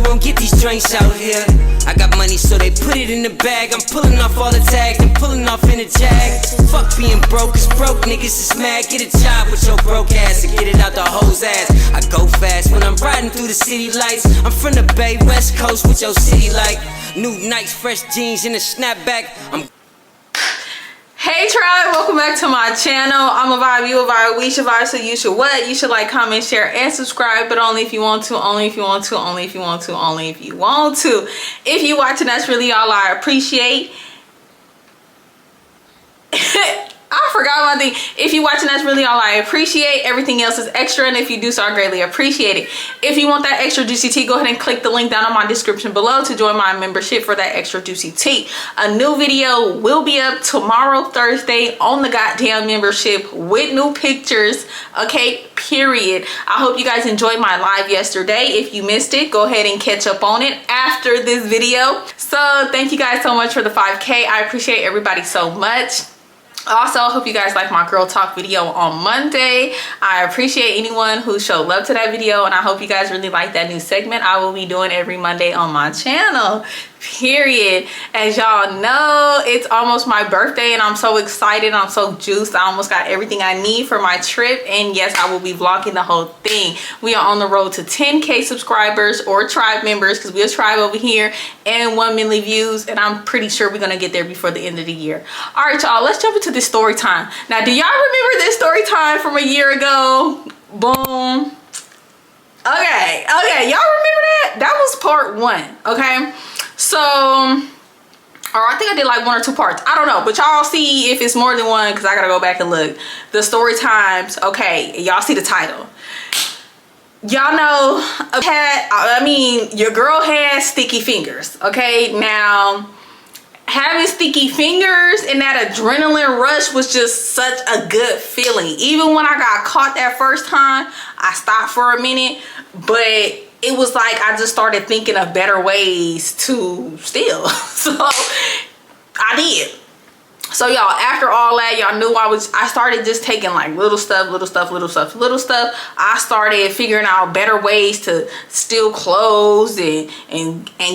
you won't get these joints out here. I got money, so they put it in the bag. I'm pulling off all the tags and pulling off in a jag. Fuck being broke, cause broke niggas is mad. Get a job with your broke ass and get it out the hoe's ass. I go fast when I'm riding through the city lights. I'm from the Bay, West Coast with your city like new Nikes, fresh jeans, and a snapback. Hey tribe, welcome back to my channel. I'm a vibe, you a vibe, we should vibe, so you should what? You should like, comment, share, and subscribe, but only if you want to, only if you want to, only if you want to, only if you want to. If you watching, that's really all I appreciate. I forgot my thing. If you watching, that's really all I appreciate. Everything else is extra, and if you do so, I greatly appreciate it. If you want that extra juicy tea, go ahead and click the link down in my description below to join my membership for that extra juicy tea. A new video will be up tomorrow, Thursday, on the goddamn membership with new pictures. Okay, period. I hope you guys enjoyed my live yesterday. If you missed it, go ahead and catch up on it after this video. So thank you guys so much for the 5K. I appreciate everybody so much. Also, I hope you guys like my girl talk video on Monday. I appreciate anyone who showed love to that video, and I hope you guys really like that new segment I will be doing every Monday on my channel, period. As y'all know, it's almost my birthday and I'm so excited. I'm so juiced. I almost got everything I need for my trip, and yes, I will be vlogging the whole thing. We are on the road to 10K subscribers or tribe members, because we're a tribe over here, and 1 million views, and I'm pretty sure we're gonna get there before the end of the year. All right, y'all, let's jump into this story time. Now, do y'all remember this story time from a year ago? Boom. Okay, y'all remember that? That was part 1, okay? So, or I think I did like 1 or 2 parts. I don't know, but y'all see if it's more than 1, because I gotta go back and look. The story times, okay, y'all see the title. Y'all know, your girl has sticky fingers, okay? Now, having sticky fingers and that adrenaline rush was just such a good feeling. Even when I got caught that first time, I stopped for a minute, but it was like I just started thinking of better ways to steal. So I did. So y'all, after all that, y'all knew I started just taking like little stuff. I started figuring out better ways to steal clothes and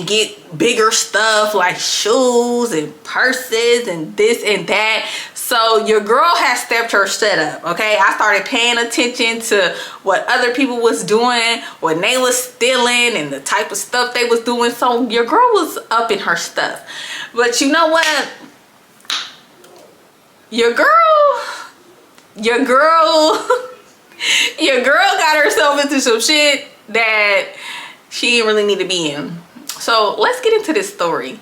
get bigger stuff like shoes and purses and this and that. So your girl has stepped her shit up, okay? I started paying attention to what other people was doing, what they was stealing, and the type of stuff they was doing. So your girl was up in her stuff. But you know what? Your girl got herself into some shit that she didn't really need to be in. So let's get into this story.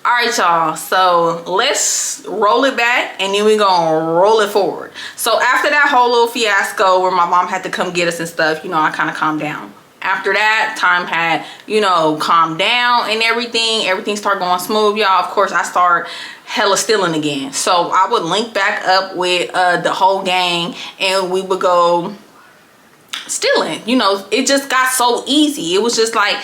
All right, y'all, so let's roll it back and then we're gonna roll it forward. So after that whole little fiasco where my mom had to come get us and stuff, you know, I kind of calmed down. After that, time had, you know, calmed down and everything started going smooth, y'all. Of course, I start hella stealing again. So I would link back up with the whole gang and we would go stealing. You know, it just got so easy. It was just like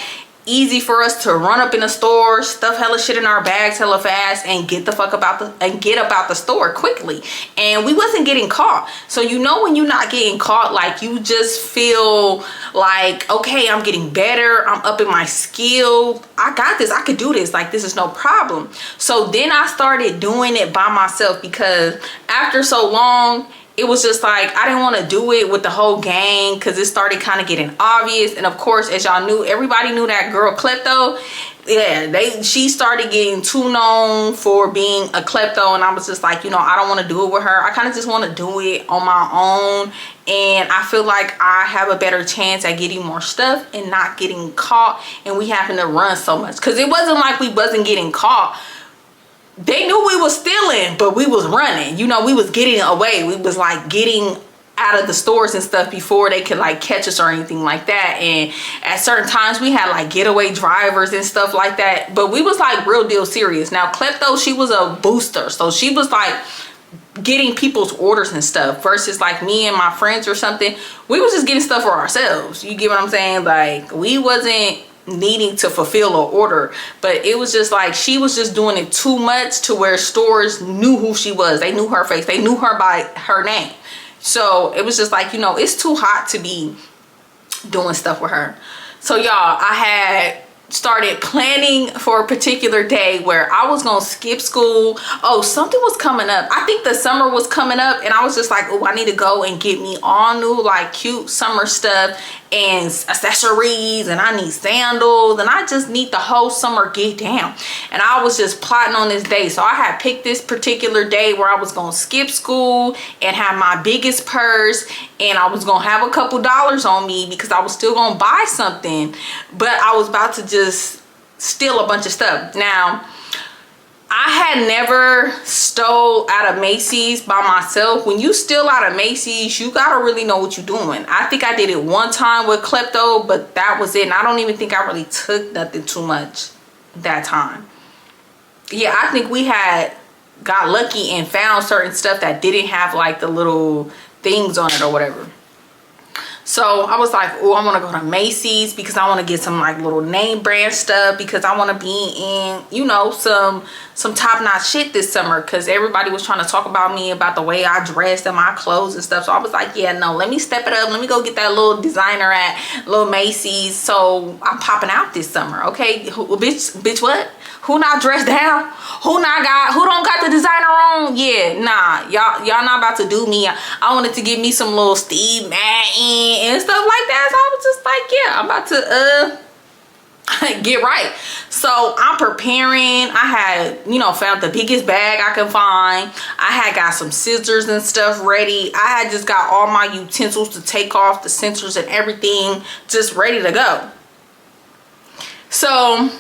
easy for us to run up in the store, stuff hella shit in our bags hella fast, and get about the store quickly. And we wasn't getting caught. So you know, when you're not getting caught, like you just feel like, okay, I'm getting better, I'm up in my skill, I got this, I could do this, like this is no problem. So then I started doing it by myself, because after so long, it was just like I didn't want to do it with the whole gang, because it started kind of getting obvious. And of course, as y'all knew, everybody knew that girl klepto. Yeah, she started getting too known for being a klepto, and I was just like, you know, I don't want to do it with her. I kind of just want to do it on my own, and I feel like I have a better chance at getting more stuff and not getting caught, and we having to run so much, because it wasn't like we wasn't getting caught. They knew we was stealing, but we was running. You know, we was getting away. We was like getting out of the stores and stuff before they could like catch us or anything like that. And at certain times we had like getaway drivers and stuff like that, but we was like real deal serious. Now klepto, she was a booster, so she was like getting people's orders and stuff, versus like me and my friends or something, we was just getting stuff for ourselves. You get what I'm saying? Like we wasn't needing to fulfill an order, but it was just like she was just doing it too much to where stores knew who she was. They knew her face, they knew her by her name. So it was just like, you know, it's too hot to be doing stuff with her. So y'all, I had started planning for a particular day where I was gonna skip school. Oh, something was coming up. I think the summer was coming up, and I was just like, oh, I need to go and get me all new like cute summer stuff and accessories, and I need sandals, and I just need the whole summer get down. And I was just plotting on this day. So I had picked this particular day where I was gonna skip school and have my biggest purse, and I was gonna have a couple dollars on me because I was still gonna buy something, but I was about to just steal a bunch of stuff. Now, I had never stole out of Macy's by myself. When you steal out of Macy's, you gotta really know what you're doing. I think I did it one time with klepto, but that was it. And I don't even think I really took nothing too much that time. Yeah, I think we had got lucky and found certain stuff that didn't have like the little things on it or whatever. So I was like, oh, I want to go to Macy's because I want to get some like little name brand stuff, because I want to be in, you know, some top-notch shit this summer, because everybody was trying to talk about me about the way I dressed and my clothes and stuff. So I was like, yeah, no, let me step it up. Let me go get that little designer at little Macy's. So I'm popping out this summer. Okay, bitch, what? Who not dressed down? Who don't got the designer on? Yeah, nah, y'all not about to do me. I wanted to give me some little Steve Madden and stuff like that. So I was just like, yeah, I'm about to get right. So I'm preparing. I had, you know, found the biggest bag I could find. I had got some scissors and stuff ready. I had just got all my utensils to take off the sensors and everything just ready to go. So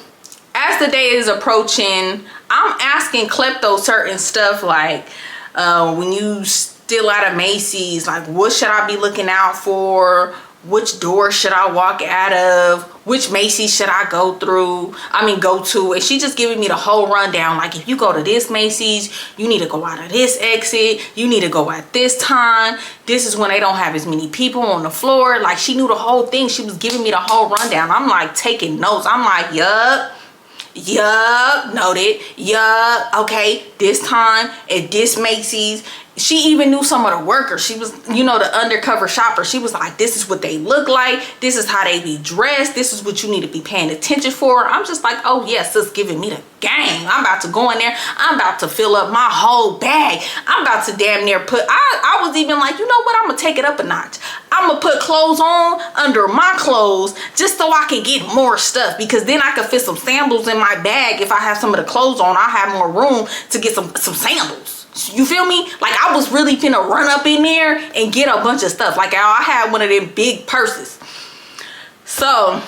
as the day is approaching, I'm asking klepto certain stuff like, when you steal out of Macy's, like, what should I be looking out for? Which door should I walk out of? Which Macy's should I go to? And she just giving me the whole rundown. Like, if you go to this Macy's, you need to go out of this exit. You need to go at this time. This is when they don't have as many people on the floor. Like, she knew the whole thing. She was giving me the whole rundown. I'm like taking notes. I'm like, yup, noted, yup, okay, this time at this Macy's. She even knew some of the workers. She was, you know, the undercover shopper. She was like, this is what they look like. This is how they be dressed. This is what you need to be paying attention for. I'm just like, oh yes, sis giving me the game. I'm about to go in there. I'm about to fill up my whole bag. I'm about to damn near put, I was even like, you know what? I'm going to take it up a notch. I'm going to put clothes on under my clothes just so I can get more stuff, because then I can fit some sandals in my bag. If I have some of the clothes on, I have more room to get some sandals. You feel me? Like, I was really finna run up in there and get a bunch of stuff. Like, I had one of them big purses. So,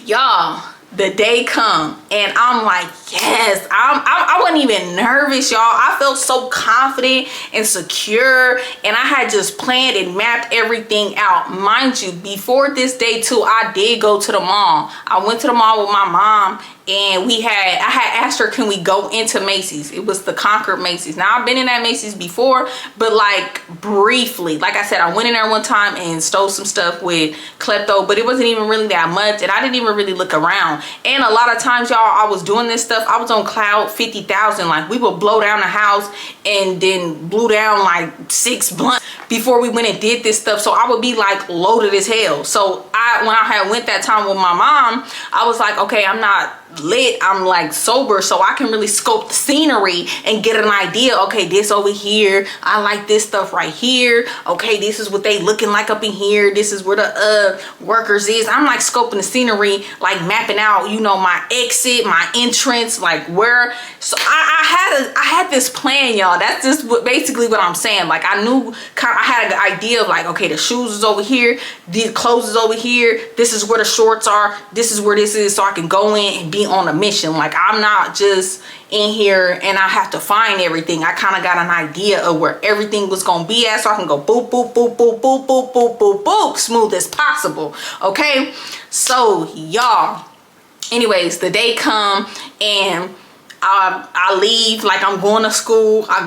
y'all, the day come and I'm like, yes, I wasn't even nervous, y'all. I felt so confident and secure, and I had just planned and mapped everything out. Mind you, before this day too, I did go to the mall. I went to the mall with my mom, and I had asked her, can we go into Macy's? It was the Concord Macy's. Now, I've been in that Macy's before, but like briefly. Like I said, I went in there one time and stole some stuff with klepto, but it wasn't even really that much, and I didn't even really look around. And a lot of times, y'all, I was doing this stuff, I was on cloud 50,000. Like, we would blow down the house and then blew down like 6 blunts before we went and did this stuff. So I would be like loaded as hell. So when I had went that time with my mom, I was like, okay, I'm not lit, I'm like sober, so I can really scope the scenery and get an idea. Okay, this over here, I like this stuff right here. Okay, this is what they looking like up in here. This is where the workers is. I'm like scoping the scenery, like mapping out, you know, my exit, my entrance, like where. So I had this plan, y'all. That's just basically what I'm saying. Like, I knew, I had an idea of like, okay, the shoes is over here, the clothes is over here, this is where the shorts are, this is where this is, so I can go in and be on a mission. Like, I'm not just in here and I have to find everything. I kind of got an idea of where everything was gonna be at, so I can go boop boop boop boop boop boop boop boop boop smooth as possible. Okay, so y'all, anyways, the day come and I leave, like I'm going to school. I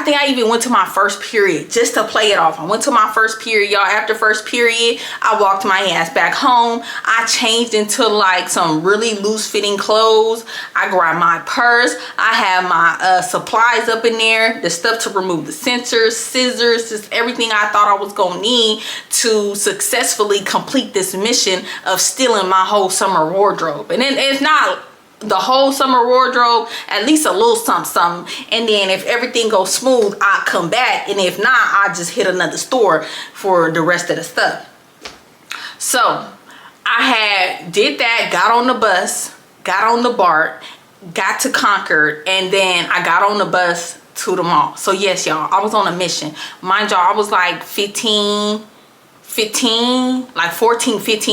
think I even went to my first period just to play it off. I went to my first period, y'all. After first period, I walked my ass back home. I changed into like some really loose fitting clothes. I grabbed my purse. I had my supplies up in there, the stuff to remove the sensors, scissors, just everything I thought I was gonna need to successfully complete this mission of stealing my whole summer wardrobe. And then it's not the whole summer wardrobe, at least a little something, and then if everything goes smooth, I'll come back, and if not, I'll just hit another store for the rest of the stuff. So I did that, got on the bus, got on the BART, got to Concord, and then I got on the bus to the mall. So yes, y'all, I was on a mission. Mind y'all, I was like 14, 15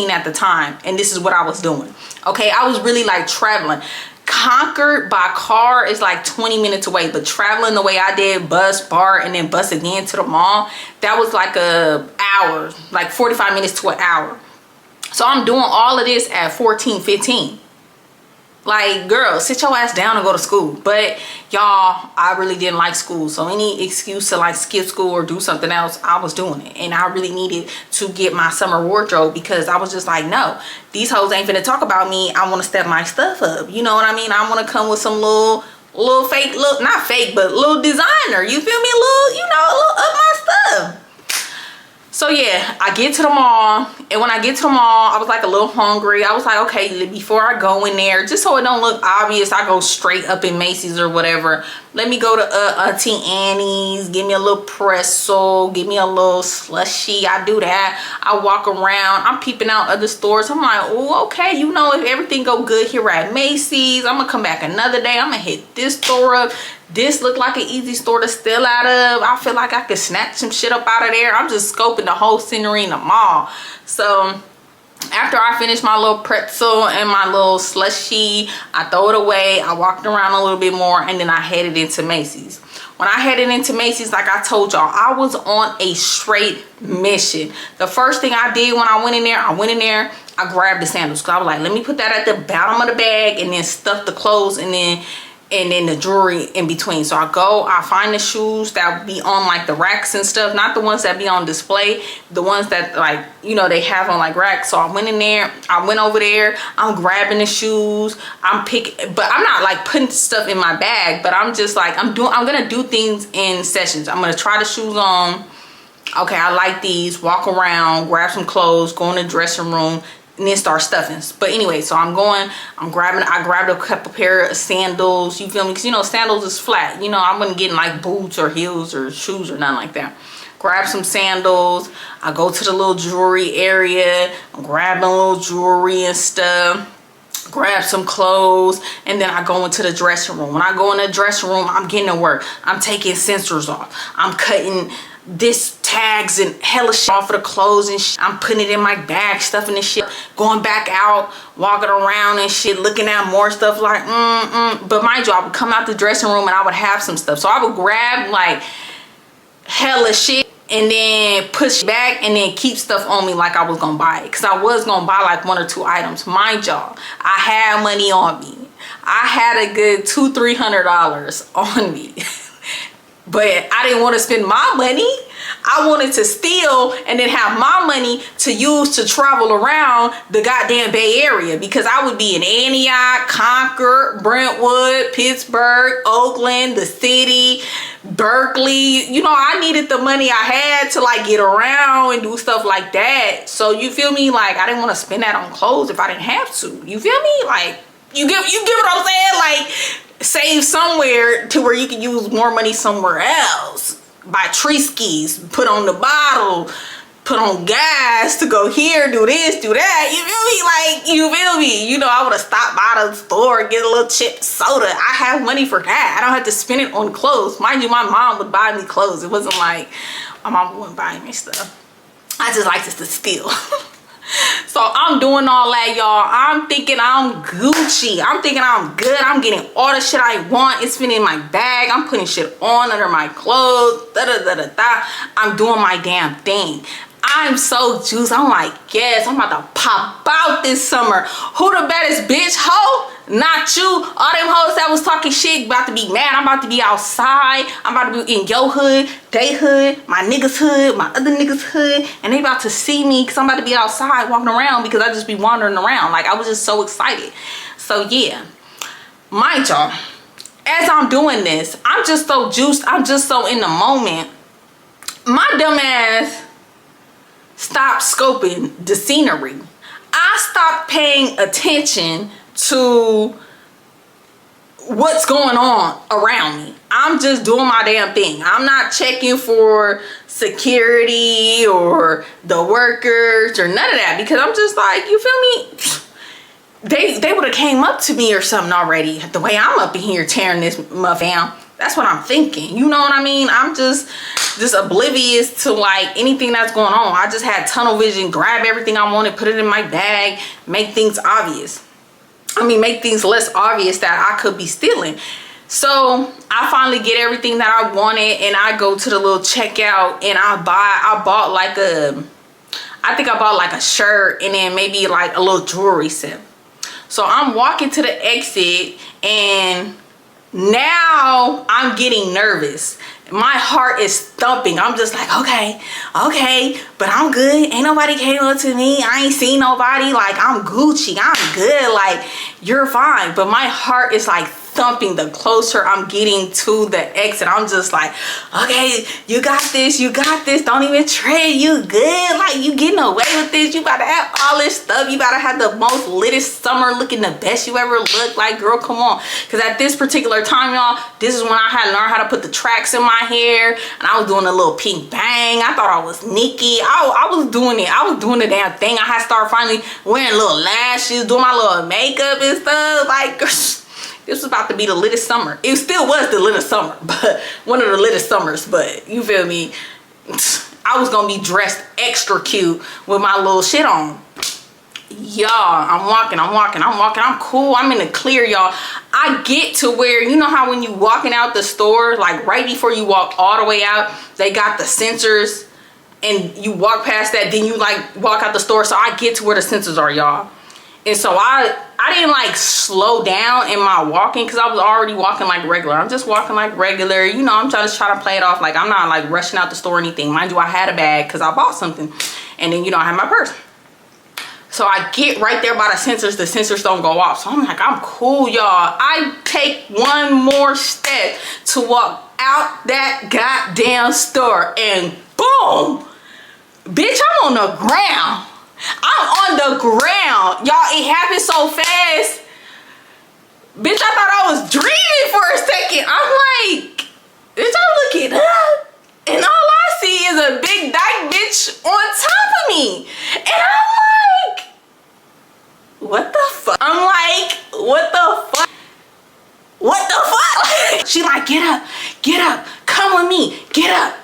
at the time, and this is what I was doing. Okay, I was really like traveling. Concord by car is like 20 minutes away, but traveling the way I did, bus, BART, and then bus again to the mall, that was like a hour, like 45 minutes to an hour. So I'm doing all of this at 14, 15. Like, girl, sit your ass down and go to school. But y'all, I really didn't like school, so any excuse to like skip school or do something else, I was doing it. And I really needed to get my summer wardrobe, because I was just like, no, these hoes ain't finna talk about me. I want to step my stuff up, you know what I mean? I want to come with some little fake, not fake, but little designer, you feel me? A little up my stuff. So yeah, I get to the mall, and when I get to the mall, I was like a little hungry. I was like, okay, before I go in there, just so it don't look obvious, I go straight up in Macy's or whatever. Let me go to Auntie Annie's, give me a little pretzel, give me a little slushy. I do that. I walk around, I'm peeping out other stores. I'm like, oh, okay, you know, if everything go good here at Macy's, I'm gonna come back another day. I'm gonna hit this store up. This looked like an easy store to steal out of. I feel like I could snatch some shit up out of there. I'm just scoping the whole scenery in the mall. So after I finished my little pretzel and my little slushy, I throw it away. I walked around a little bit more, and then I headed into Macy's. When I headed into Macy's, like I told y'all, I was on a straight mission. The first thing I did when I went in there, I grabbed the sandals. Because I was like, let me put that at the bottom of the bag, and then stuff the clothes, and then the jewelry in between. So I find the shoes that be on like the racks and stuff, not the ones that be on display, the ones that, like, you know, they have on like racks. So I went over there, I'm grabbing the shoes, I'm picking, but I'm not like putting stuff in my bag, but I'm just like, I'm gonna do things in sessions. I'm gonna try the shoes on. Okay, I like these, walk around, grab some clothes, go in the dressing room, and then start stuffing. But anyway, so I grabbed a couple pair of sandals, you feel me? Because, you know, sandals is flat. You know, I wasn't getting like boots or heels or shoes or nothing like that. Grab some sandals. I go to the little jewelry area. I'm grabbing a little jewelry and stuff. Grab some clothes, and then I go into the dressing room. When I go in the dressing room, I'm getting to work. I'm taking sensors off. I'm cutting this tags and hella shit off of the clothes and shit. I'm putting it in my bag, stuffing this shit, going back out, walking around and shit, looking at more stuff like But mind you, I would come out the dressing room and I would have some stuff. So I would grab like hella shit and then push back and then keep stuff on me like I was gonna buy it, because I was gonna buy like 1 or 2 items. Mind y'all, I had money on me. I had a good $200-300 on me. But I didn't want to spend my money. I wanted to steal and then have my money to use to travel around the goddamn Bay Area, because I would be in Antioch, Concord, Brentwood, Pittsburgh, Oakland, the city, Berkeley. You know, I needed the money I had to like get around and do stuff like that. So you feel me? Like, I didn't want to spend that on clothes if I didn't have to. You feel me? Like, you get what I'm saying? Like, save somewhere to where you can use more money somewhere else. Buy tree skis, put on the bottle, put on gas to go here, do this, do that. You feel me? Like, you feel me? You know, I would have stopped by the store, get a little chip soda. I have money for that. I don't have to spend it on clothes. Mind you, my mom would buy me clothes. It wasn't like my mom wouldn't buy me stuff. I just like to steal. So I'm doing all that, y'all. I'm thinking I'm Gucci. I'm thinking I'm good. I'm getting all the shit I want. It's been in my bag. I'm putting shit on under my clothes. I'm doing my damn thing. I'm so juiced. I'm like, yes, I'm about to pop out this summer. Who the baddest bitch? Ho? not you. All them hoes that was talking shit about to be mad. I'm about to be outside. I'm about to be in your hood, they hood, my niggas hood, my other niggas hood, and they about to see me because I'm about to be outside walking around because I just be wandering around. Like, I was just so excited. So yeah, mind y'all, as I'm doing this, I'm just so juiced. I'm just so in the moment. My dumb ass stopped scoping the scenery. I stopped paying attention to what's going on around me. I'm just doing my damn thing. I'm not checking for security or the workers or none of that because I'm just like, you feel me? They would have came up to me or something already. The way I'm up in here tearing this muff down. That's what I'm thinking. You know what I mean? I'm just oblivious to like anything that's going on. I just had tunnel vision, grab everything I wanted, put it in my bag, make things obvious. Make things less obvious that I could be stealing. So I finally get everything that I wanted and I go to the little checkout and I bought like I think I bought like a shirt and then maybe like a little jewelry set. So I'm walking to the exit and now I'm getting nervous. My heart is thumping. I'm just like, okay, but I'm good. Ain't nobody came up to me. I ain't seen nobody. Like, I'm Gucci. I'm good. Like, you're fine. But my heart is like thumping the closer I'm getting to the exit. I'm just like, okay, you got this. Don't even tread. You good. Like, you getting away with this. You about to have all this stuff. You about to have the most littest summer looking the best you ever looked. Like, girl, come on. Because at this particular time, y'all, this is when I had learned how to put the tracks in my hair. And I was doing a little pink bang. I thought I was Nicki. I was doing it. I was doing the damn thing. I had started finally wearing little lashes, doing my little makeup and stuff. Like, this was about to be the littest summer. It still was the littest summer, but one of the littest summers. But you feel me? I was gonna be dressed extra cute with my little shit on. Y'all, I'm walking. I'm cool. I'm in the clear, y'all. I get to where, you know how when you walking out the store, like right before you walk all the way out, they got the sensors and you walk past that, then you like walk out the store. So I get to where the sensors are, y'all. And so I didn't like slow down in my walking because I was already walking like regular. I'm just walking like regular. You know, I'm trying to play it off like I'm not like rushing out the store or anything. Mind you, I had a bag because I bought something. And then, you know, I had my purse. So I get right there by the sensors don't go off. So I'm like, I'm cool, y'all. I take one more step to walk out that goddamn store and boom, bitch, I'm on the ground. I'm on the ground. Y'all, it happened so fast. Bitch, I thought I was dreaming for a second. I'm like, bitch, I'm looking up. And all I see is a big dyke bitch on top of me. And I'm like, what the fuck? I'm like, what the fuck? What the fuck? She like, get up, come with me, get up.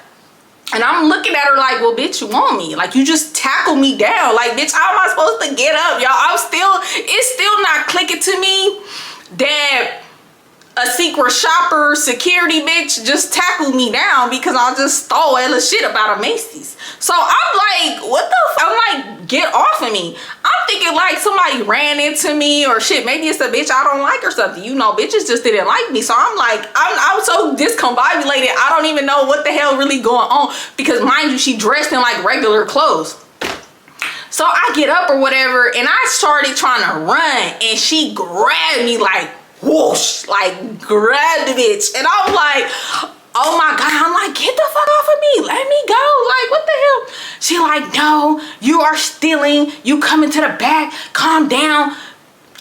And I'm looking at her like, well, bitch, you want me? Like, you just tackle me down. Like, bitch, how am I supposed to get up, y'all? It's still not clicking to me that a secret shopper security bitch just tackled me down because I just stole hella shit about a Macy's. So I'm like, what the fuck? I'm like, get off of me. I'm thinking like somebody ran into me or shit. Maybe it's a bitch I don't like or something. You know, bitches just didn't like me. So I'm like, I'm so discombobulated. I don't even know what the hell really going on because mind you, she dressed in like regular clothes. So I get up or whatever and I started trying to run and she grabbed me like whoosh, like grabbed the bitch. And I'm like, oh my God. I'm like, get the fuck off of me. Let me go. Like, what the hell? She like, no, you are stealing. You coming to the back. Calm down.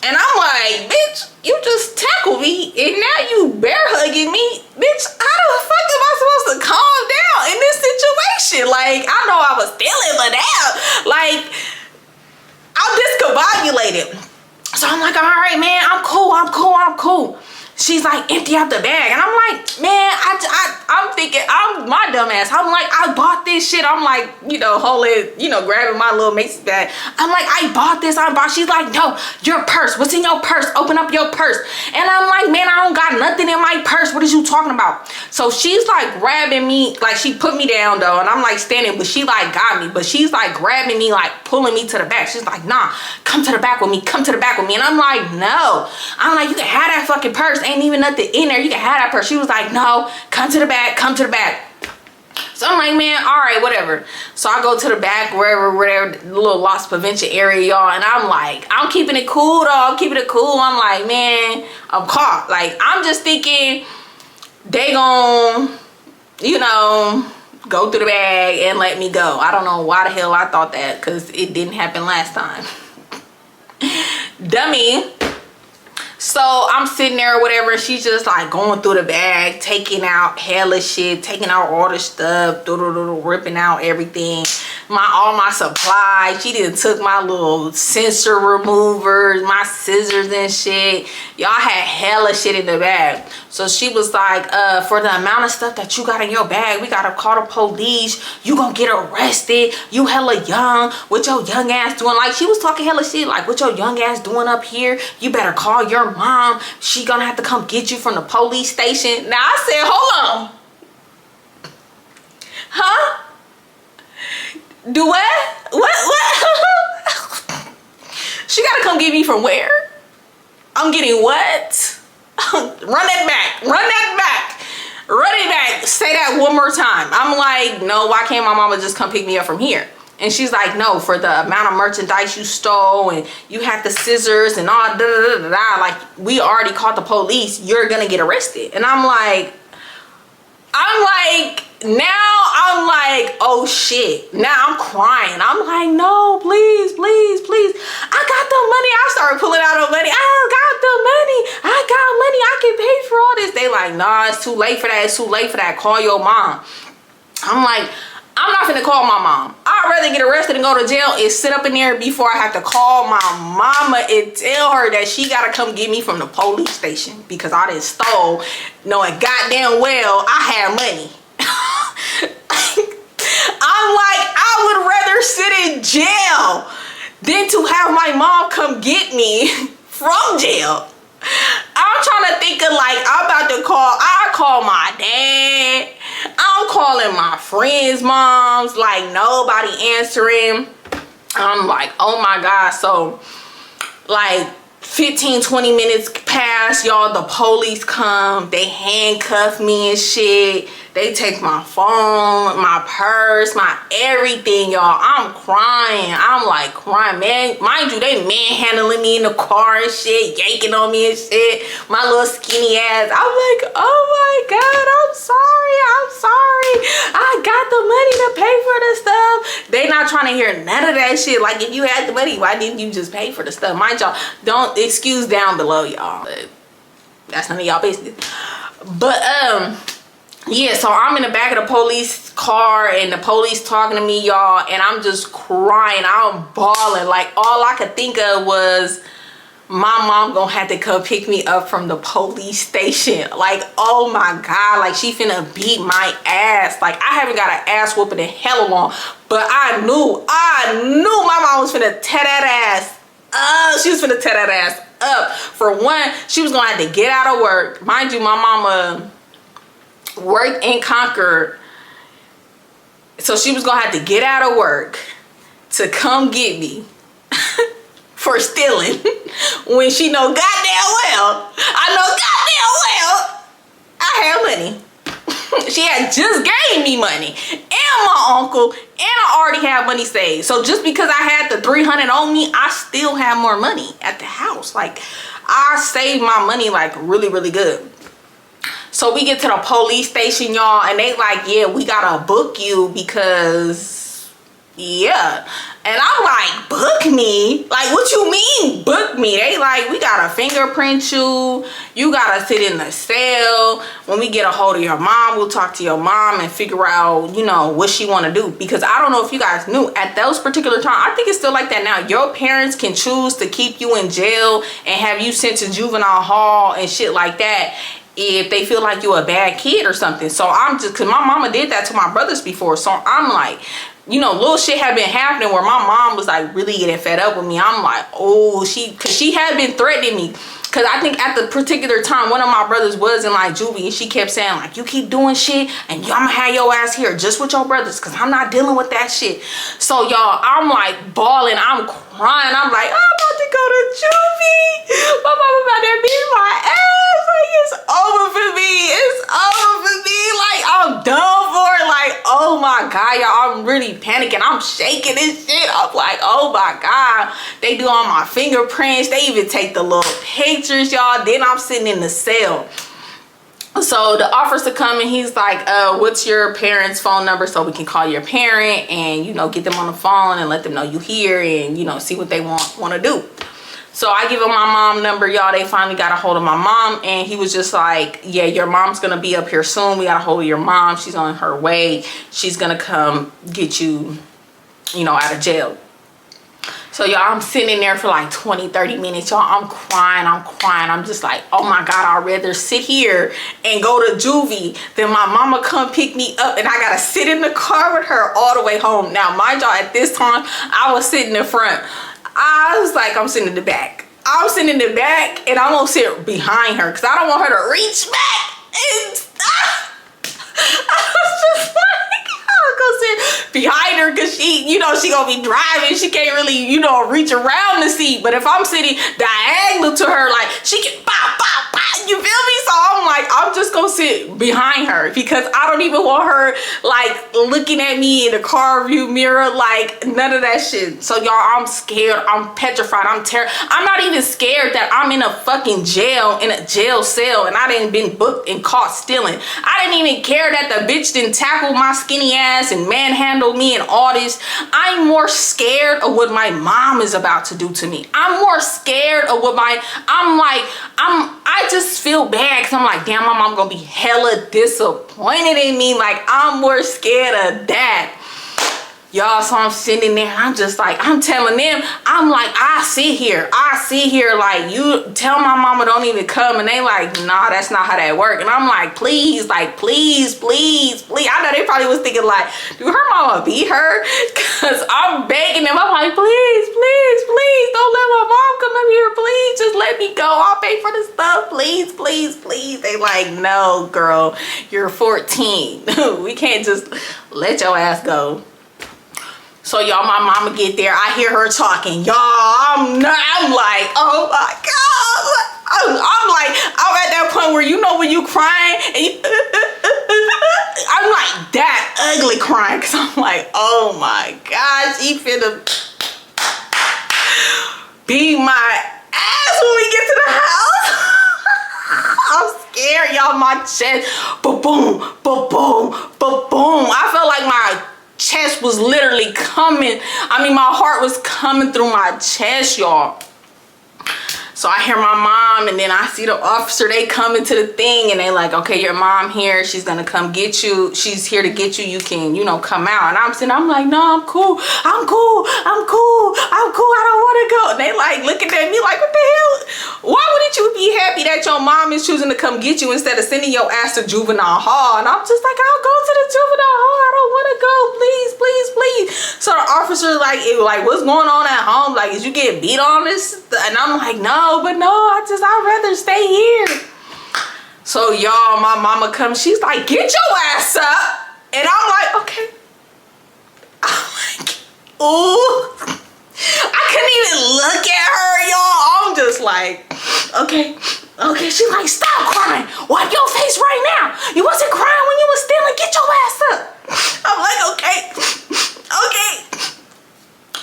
And I'm like, bitch, you just tackled me and now you bear hugging me. Bitch, how the fuck am I supposed to calm down in this situation? Like, I know I was stealing, but now, like, I'm discombobulated. So I'm like, all right, man, I'm cool. she's like, empty out the bag. And I'm like, man, I'm thinking, I'm my dumb ass. I'm like, I bought this shit. I'm like, holding, grabbing my little Macy's bag. I'm like, I bought this. She's like, no, your purse. What's in your purse? Open up your purse. And I'm like, man, I don't got nothing in my purse. What is you talking about? So she's like grabbing me, like she put me down though. And I'm like standing, but she like got me. But she's like grabbing me, like pulling me to the back. She's like, nah, come to the back with me. Come to the back with me. And I'm like, no. I'm like, you can have that fucking purse. Ain't even nothing in there. You can have that purse. She was like, no, come to the back. Come to the back. So I'm like, man, all right, whatever. So I go to the back, wherever, the little loss prevention area, y'all. And I'm like, I'm keeping it cool, though. I'm keeping it cool. I'm like, man, I'm caught. Like, I'm just thinking they gon', go through the bag and let me go. I don't know why the hell I thought that, because it didn't happen last time. Dummy. So I'm sitting there or whatever. She's just like going through the bag, taking out hella shit, taking out all the stuff, ripping out everything. All my supplies. She done took my little sensor removers, my scissors and shit. Y'all had hella shit in the bag. So she was like, for the amount of stuff that you got in your bag, we gotta call the police. You gonna get arrested. You hella young. What your young ass doing? Like, she was talking hella shit. Like, what your young ass doing up here? You better call your mom. She gonna have to come get you from the police station. Now I said, hold on. Huh? Do what? What? She gotta come get me from where? I'm getting what? Run that back. Run that back. Run it back. Say that one more time. I'm like, no, why can't my mama just come pick me up from here? And she's like, no, for the amount of merchandise you stole and you had the scissors and all like, we already called the police. You're gonna get arrested. And I'm like, oh shit. Now I'm crying. I'm like, no, please, please, please. I got the money. I started pulling out the money. I got the money. I got money. I can pay for all this. They like, nah, it's too late for that. It's too late for that. Call your mom. I'm like, I'm not finna call my mom. I'd rather get arrested and go to jail and sit up in there before I have to call my mama and tell her that she gotta come get me from the police station because I done stole, knowing goddamn well I had money. I'm like, I would rather sit in jail than to have my mom come get me from jail. I'm trying to think of like, I'm about to I call my dad. I'm calling my friends' moms, like nobody answering. I'm like, oh my God. So like 15-20 minutes pass, y'all, the police come, they handcuff me and shit. They take my phone, my purse, my everything, y'all. I'm crying. I'm like crying, man. Mind you, they manhandling me in the car and shit, yanking on me and shit. My little skinny ass. I'm like, oh my God, I'm sorry. I got the money to pay for the stuff. They not trying to hear none of that shit. Like, if you had the money, why didn't you just pay for the stuff? Mind y'all, don't excuse down below, y'all. That's none of y'all business. But yeah, so I'm in the back of the police car and the police talking to me, y'all, and I'm just crying. I'm bawling. Like, all I could think of was my mom gonna have to come pick me up from the police station. Like, oh my God, like she finna beat my ass. Like, I haven't got an ass whooping in hella long, but I knew my mom was finna tear that ass up. She was finna tear that ass up. For one, she was gonna have to get out of work. Mind you, my mama worked in Concord, so she was gonna have to get out of work to come get me for stealing when she know goddamn well I have money. She had just gave me money and my uncle, and I already have money saved. So just because I had the 300 on me, I still have more money at the house. Like, I saved my money like really, really good. So we get to the police station, y'all, and they like, yeah, we gotta book you because yeah. And I'm like, book me? Like, what you mean book me? They like, we gotta fingerprint you. You gotta sit in the cell. When we get a hold of your mom, we'll talk to your mom and figure out, you know, what she wanna do. Because I don't know if you guys knew, at those particular times, I think it's still like that now. Your parents can choose to keep you in jail and have you sent to juvenile hall and shit like that if they feel like you're a bad kid or something. So I'm just, cause my mama did that to my brothers before. So I'm like, you know, little shit had been happening where my mom was like really getting fed up with me. I'm like, oh, cause she had been threatening me. Cause I think at the particular time, one of my brothers was in like juvie, and she kept saying like, you keep doing shit and I'm gonna have your ass here just with your brothers, cause I'm not dealing with that shit. So y'all, I'm like bawling, I'm crying. I'm like, I'm about to go to juvie. My mama about to beat my ass. Like, it's over for me. It's over for me. Like, I'm done for it. Like, oh my God, y'all, I'm really panicking. I'm shaking this shit. I'm like, oh my God. They do all my fingerprints. They even take the little pictures, y'all. Then I'm sitting in the cell. So the officer come and he's like, what's your parents' phone number so we can call your parent and, you know, get them on the phone and let them know you here and, you know, see what they want to do. So I give him my mom number, y'all. They finally got a hold of my mom, and he was just like, yeah, your mom's gonna be up here soon. We got a hold of your mom. She's on her way. She's gonna come get you, you know, out of jail. So y'all, I'm sitting in there for like 20-30 minutes, y'all. I'm crying. I'm just like, oh my God, I'd rather sit here and go to juvie than my mama come pick me up and I gotta sit in the car with her all the way home. Now mind y'all, at this time I was sitting in front. I was like, I'm sitting in the back. I'm sitting in the back and I'm gonna sit behind her because I don't want her to reach back. And I was just like, I'm gonna sit behind her because she, you know, she gonna be driving. She can't really, you know, reach around the seat. But if I'm sitting diagonal to her, like, she can pop, pop, pop. You feel me? So I'm like, I'm just gonna sit behind her because I don't even want her like looking at me in the car view mirror, like none of that shit. So y'all, I'm scared. I'm petrified. I'm terrified. I'm not even scared that I'm in a fucking jail, in a jail cell, and I didn't been booked and caught stealing. I didn't even care that the bitch didn't tackle my skinny ass and manhandle me and all this. I'm more scared of what my mom is about to do to me. I'm more scared of what I just feel bad because I'm like, damn, my mom gonna be hella disappointed in me. Like, I'm more scared of that. Y'all, so I'm sitting there, I'm just like, I'm telling them, I'm like, I sit here, like, you tell my mama don't even come, and they like, nah, that's not how that work. And I'm like, please, please. I know they probably was thinking like, do her mama beat her? Because I'm begging them, I'm like, please, don't let my mom come up here, please, just let me go, I'll pay for the stuff, please. They like, no, girl, you're 14. We can't just let your ass go. So y'all, my mama get there. I hear her talking. Y'all, I'm like, oh my God. I'm like, I'm at that point where, you know, when you crying and you, I'm like that ugly crying. Cause I'm like, oh my God, she finna beat my ass when we get to the house. I'm scared, y'all. My chest, ba-boom. I felt like my chest was literally coming. I mean, my heart was coming through my chest, y'all. So I hear my mom, and then I see the officer. They come into the thing, and they like, okay, your mom here. She's gonna come get you. She's here to get you. You can, you know, come out. And I'm sitting, I'm like, no, I'm cool. I don't want to go. And they like looking at me like, what the hell? Why wouldn't you be happy that your mom is choosing to come get you instead of sending your ass to juvenile hall? And I'm just like, I'll go to the juvenile hall. I don't want to go. Please. So the officer like, what's going on at home? Like, is you getting beat on this? And I'm like, no, I'd rather stay here. So y'all, my mama comes, she's like, get your ass up. And I'm like, okay. I'm like, ooh. I couldn't even look at her, y'all. I'm just like, okay. She's like, stop crying. Wipe your face right now. You wasn't crying when you was stealing. Get your ass up. I'm like, okay.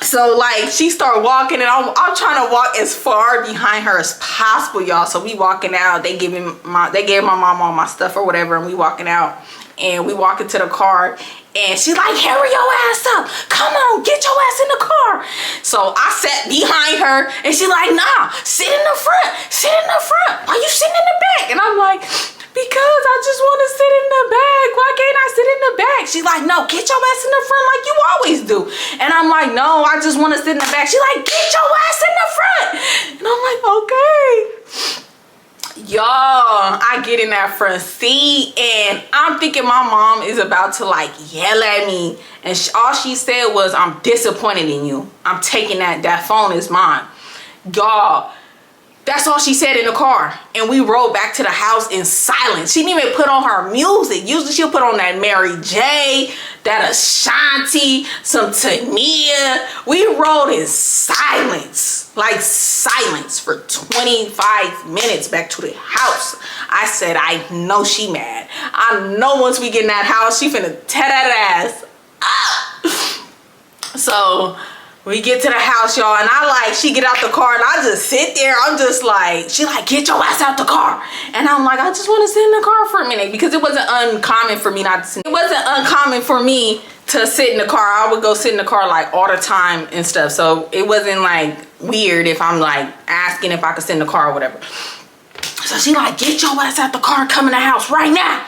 So like, she started walking, and I'm trying to walk as far behind her as possible, y'all. So we walking out. They gave my mom all my stuff or whatever, and we walking out, and we walk into the car. And she like, hurry your ass up. Come on, get your ass in the car. So I sat behind her and she like, nah, sit in the front. Sit in the front. Why you sitting in the back? And I'm like, because I just want to sit in the back. Why can't I sit in the back? She's like, no, get your ass in the front like you always do. And I'm like, no, I just want to sit in the back. She's like, get your ass in the front. And I'm like, okay. Y'all, I get in that front seat and I'm thinking my mom is about to like yell at me, and all she said was, I'm disappointed in you. I'm taking that phone is mine. Y'all, that's all she said in the car. And we rode back to the house in silence. She didn't even put on her music. Usually she'll put on that Mary J, that Ashanti, some Tania. We rode in silence, like silence for 25 minutes back to the house. I said, I know she mad. I know once we get in that house, she finna tear that ass up. So we get to the house, y'all, and she get out the car, and I just sit there. I'm just like, she like, get your ass out the car. And I'm like, I just want to sit in the car for a minute, because it wasn't uncommon for me not to sit. It wasn't uncommon for me to sit in the car. I would go sit in the car like all the time and stuff. So it wasn't like weird if I'm like asking if I could sit in the car or whatever. So she like, get your ass out the car, come in the house right now.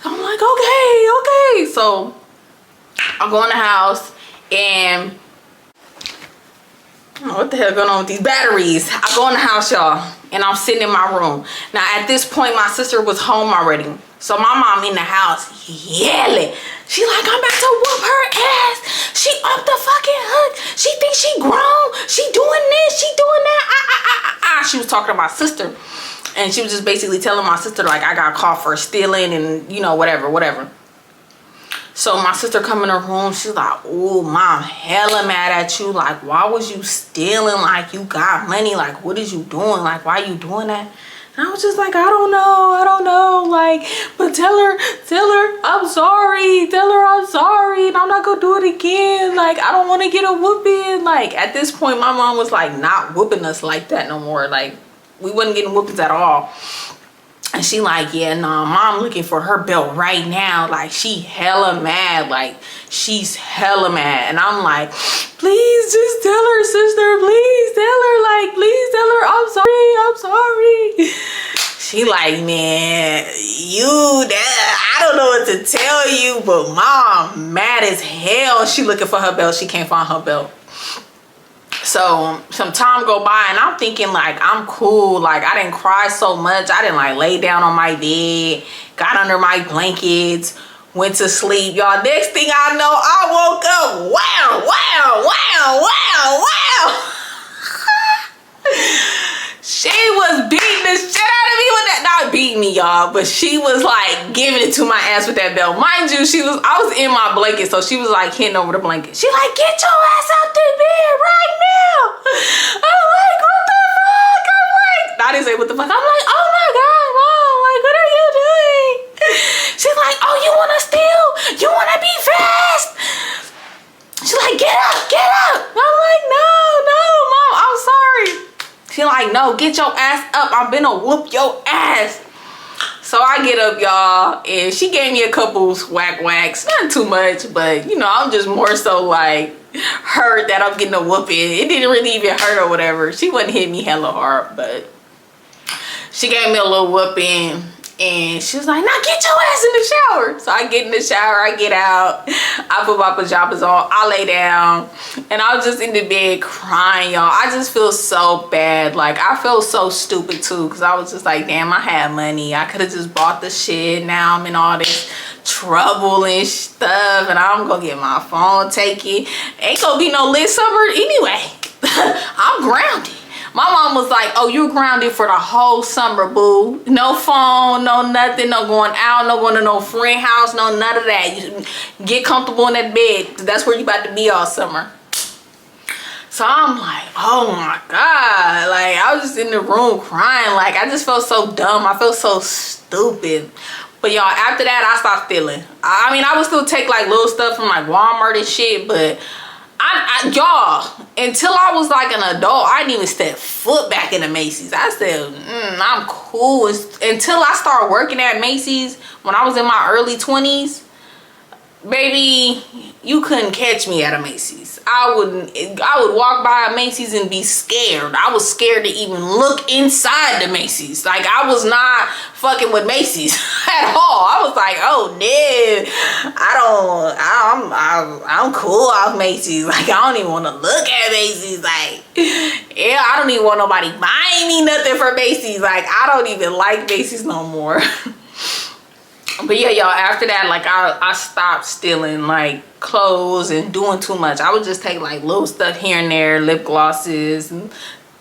I'm like, okay. So I go in the house, and I don't know what the hell going on with these batteries. I go in the house, y'all, and I'm sitting in my room. Now, at this point, my sister was home already. So my mom in the house yelling. She like, I'm about to whoop her ass. She off the fucking hook. She thinks she grown. She doing this. She doing that. She was talking to my sister. And she was just basically telling my sister, like, I got caught for stealing and, you know, whatever. So my sister come in her room, she's like, oh, mom, hella mad at you. Like, why was you stealing? Like, you got money. Like, what is you doing? Like, why you doing that? And I was just like, I don't know. Like, but tell her, I'm sorry. Tell her I'm sorry, and I'm not gonna do it again. Like, I don't want to get a whooping. Like, at this point, my mom was like not whooping us like that no more. Like, we wasn't getting whoopings at all. And she like, yeah, nah, mom looking for her belt right now. Like, she hella mad. Like, she's hella mad. And I'm like, please just tell her, sister. Please tell her. Like, please tell her I'm sorry. She like, man, I don't know what to tell you, but mom mad as hell. She looking for her belt. She can't find her belt. So some time go by, and I'm thinking like, I'm cool. Like, I didn't cry so much. I didn't like lay down on my bed, got under my blankets, went to sleep. Y'all, next thing I know, I woke up. Wow. She was beating the shit out of me with that. Not beating me, y'all, but she was like giving it to my ass with that belt. Mind you, I was in my blanket, so she was like hitting over the blanket. She like, get your ass out the bed right now. I'm like, what the fuck? I'm like, I didn't say what the fuck. I'm like, oh my God, mom, like, what are you doing? She's like, oh, you wanna steal? You wanna be fast? She's like, get up. I'm like, no, mom, I'm sorry. She like, no, get your ass up. I'm gonna whoop your ass. So I get up, y'all, and she gave me a couple whacks. Not too much, but, you know, I'm just more so like hurt that I'm getting a whooping. It didn't really even hurt or whatever. She wasn't hitting me hella hard, but she gave me a little whooping. And she was like, now get your ass in the shower. So I get in the shower, I get out, I put my pajamas on, I lay down, and I was just in the bed crying, y'all. I just feel so bad. Like, I felt so stupid too, because I was just like, damn, I had money. I could have just bought the shit. Now I'm in all this trouble and stuff, and I'm gonna get my phone taken. Ain't gonna be no lit summer anyway. I'm grounded. My mom was like, oh, you're grounded for the whole summer, boo. No phone, no nothing, no going out, no going to no friend house, no none of that. You get comfortable in that bed. That's where you about to be all summer. So I'm like, oh my God. Like, I was just in the room crying. Like, I just felt so dumb. I felt so stupid. But y'all, after that, I stopped stealing. I mean, I would still take like little stuff from like Walmart and shit, but y'all, until I was like an adult, I didn't even step foot back in the Macy's. I said, I'm cool. Until I started working at Macy's when I was in my early 20s, baby, you couldn't catch me at a Macy's. I would walk by a Macy's and be scared. I was scared to even look inside the Macy's. Like, I was not fucking with Macy's at all. I was like, oh no, I'm cool off Macy's. Like, I don't even want to look at Macy's. Like, yeah, I don't even want nobody buying me nothing for Macy's. Like, I don't even like Macy's no more. But yeah, y'all, after that, like, I stopped stealing, like, clothes and doing too much. I would just take, like, little stuff here and there, lip glosses, and,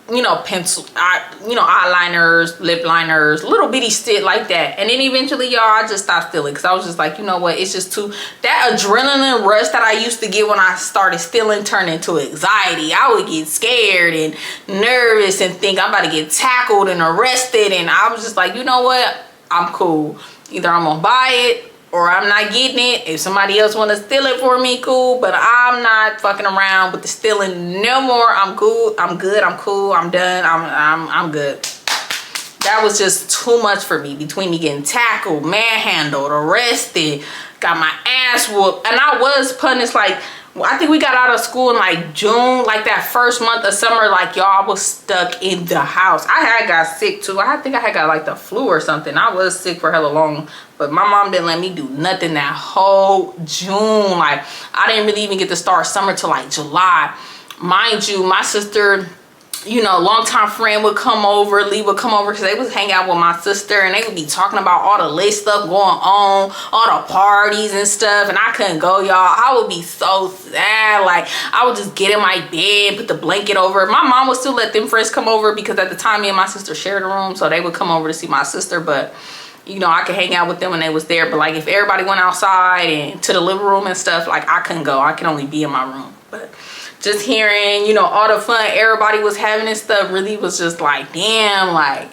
you know, eyeliners, lip liners, little bitty shit like that. And then eventually, y'all, I just stopped stealing because I was just like, you know what, it's just too, that adrenaline rush that I used to get when I started stealing turned into anxiety. I would get scared and nervous and think I'm about to get tackled and arrested. And I was just like, you know what, I'm cool. Either I'm gonna buy it or I'm not getting it. If somebody else wanna steal it for me, cool. But I'm not fucking around with the stealing no more. I'm cool. I'm good. I'm cool. I'm done. I'm good. That was just too much for me. Between me getting tackled, manhandled, arrested, got my ass whooped, and I was punished. Like, I think we got out of school in like June, like that first month of summer. Like, y'all, was stuck in the house. I had got sick too. I think I had got like the flu or something. I was sick for hella long, but my mom didn't let me do nothing that whole June. Like, I didn't really even get to start summer till like July. Mind you, my sister, you know, longtime friend would come over, Lee would come over, because they would hang out with my sister and they would be talking about all the lit stuff going on, all the parties and stuff, and I couldn't go, y'all. I would be so sad. Like, I would just get in my bed, put the blanket over. My mom would still let them friends come over because at the time me and my sister shared a room, so they would come over to see my sister. But you know, I could hang out with them when they was there. But like, if everybody went outside and to the living room and stuff, like, I couldn't go. I could only be in my room. But just hearing, you know, all the fun everybody was having and stuff really was just like, damn, like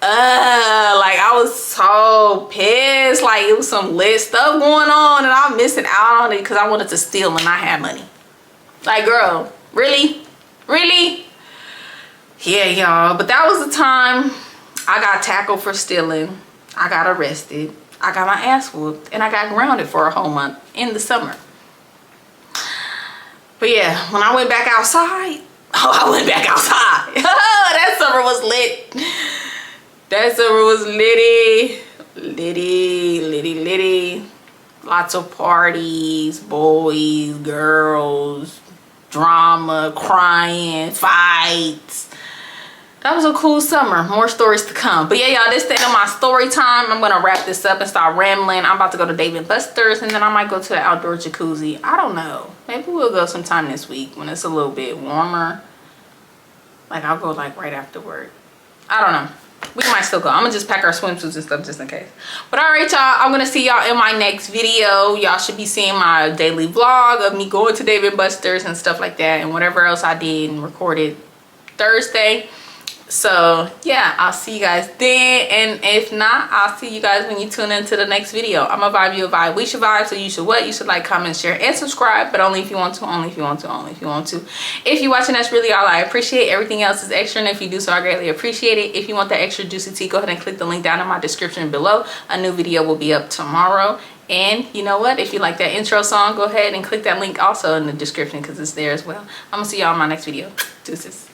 I was so pissed. Like, it was some lit stuff going on and I'm missing out on it because I wanted to steal and I had money. Like, girl, really? Yeah, y'all. But that was the time I got tackled for stealing. I got arrested. I got my ass whooped and I got grounded for a whole month in the summer. But yeah, when I went back outside, that summer was lit. That summer was litty. Lots of parties, boys, girls, drama, crying, fights. That was a cool summer. More stories to come. But yeah, y'all, this is the end of my story time. I'm going to wrap this up and start rambling. I'm about to go to Dave & Buster's and then I might go to the outdoor jacuzzi. I don't know. Maybe we'll go sometime this week when it's a little bit warmer. Like, I'll go like right after work. I don't know. We might still go. I'm going to just pack our swimsuits and stuff just in case. But all right, y'all. I'm going to see y'all in my next video. Y'all should be seeing my daily vlog of me going to Dave & Buster's and stuff like that. And whatever else I did and recorded Thursday. So yeah, I'll see you guys then, and if not, I'll see you guys when you tune into the next video. I'm gonna vibe you a vibe. We should vibe, so you should what? You should like, comment, share, and subscribe, but only if you want to, only if you want to, only if you want to. If you're watching, that's really all I appreciate. Everything else is extra, and if you do so, I greatly appreciate it. If you want that extra juicy tea, go ahead and click the link down in my description below. A new video will be up tomorrow. And you know what? If you like that intro song, go ahead and click that link also in the description because it's there as well. I'm gonna see y'all in my next video. Deuces.